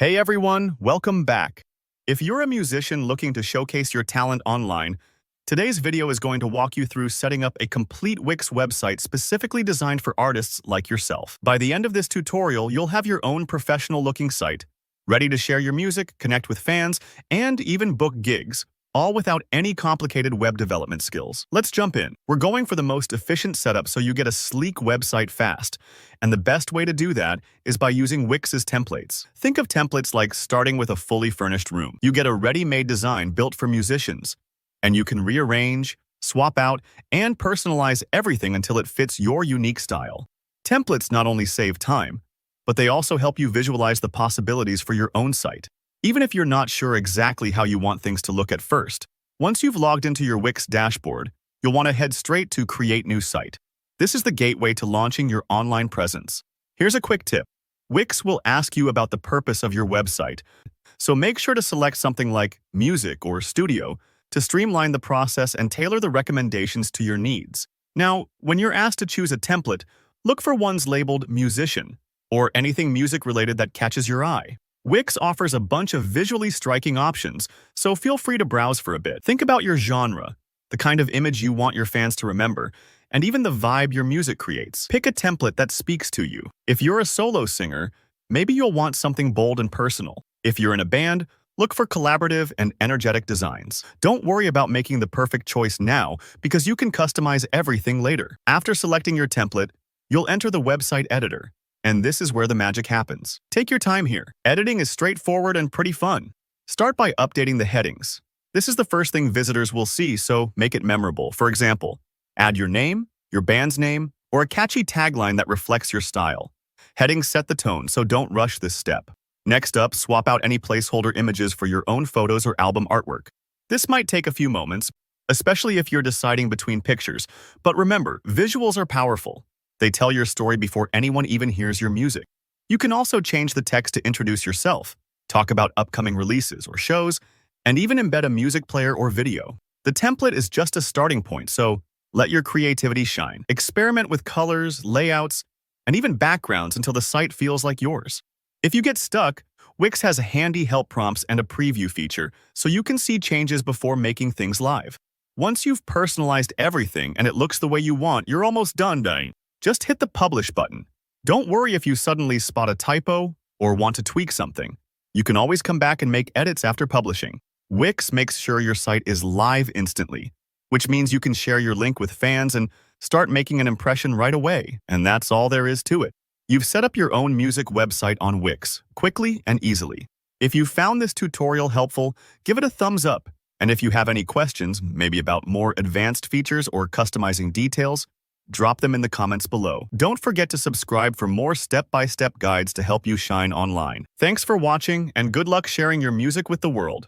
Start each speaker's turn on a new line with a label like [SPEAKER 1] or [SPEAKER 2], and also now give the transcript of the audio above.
[SPEAKER 1] Hey everyone, welcome back. If you're a musician looking to showcase your talent online, today's video is going to walk you through setting up a complete Wix website specifically designed for artists like yourself. By the end of this tutorial, you'll have your own professional-looking site, ready to share your music, connect with fans, and even book gigs, all without any complicated web development skills. Let's jump in. We're going for the most efficient setup so you get a sleek website fast. And the best way to do that is by using Wix's templates. Think of templates like starting with a fully furnished room. You get a ready-made design built for musicians, and you can rearrange, swap out, and personalize everything until it fits your unique style. Templates not only save time, but they also help you visualize the possibilities for your own site. Even if you're not sure exactly how you want things to look at first, once you've logged into your Wix dashboard, you'll want to head straight to Create New Site. This is the gateway to launching your online presence. Here's a quick tip. Wix will ask you about the purpose of your website, so make sure to select something like music or studio to streamline the process and tailor the recommendations to your needs. Now, when you're asked to choose a template, look for ones labeled musician or anything music-related that catches your eye. Wix offers a bunch of visually striking options, so feel free to browse for a bit. Think about your genre, the kind of image you want your fans to remember, and even the vibe your music creates. Pick a template that speaks to you. If you're a solo singer, maybe you'll want something bold and personal. If you're in a band, look for collaborative and energetic designs. Don't worry about making the perfect choice now, because you can customize everything later. After selecting your template, you'll enter the website editor. And this is where the magic happens. Take your time here. Editing is straightforward and pretty fun. Start by updating the headings. This is the first thing visitors will see, so make it memorable. For example, add your name, your band's name, or a catchy tagline that reflects your style. Headings set the tone, so don't rush this step. Next up, swap out any placeholder images for your own photos or album artwork. This might take a few moments, especially if you're deciding between pictures. But remember, visuals are powerful. They tell your story before anyone even hears your music. You can also change the text to introduce yourself, talk about upcoming releases or shows, and even embed a music player or video. The template is just a starting point, so let your creativity shine. Experiment with colors, layouts, and even backgrounds until the site feels like yours. If you get stuck, Wix has handy help prompts and a preview feature, so you can see changes before making things live. Once you've personalized everything and it looks the way you want, you're almost done. Just hit the Publish button. Don't worry if you suddenly spot a typo or want to tweak something. You can always come back and make edits after publishing. Wix makes sure your site is live instantly, which means you can share your link with fans and start making an impression right away, and that's all there is to it. You've set up your own music website on Wix, quickly and easily. If you found this tutorial helpful, give it a thumbs up. And if you have any questions, maybe about more advanced features or customizing details, drop them in the comments below. Don't forget to subscribe for more step-by-step guides to help you shine online. Thanks for watching, and good luck sharing your music with the world.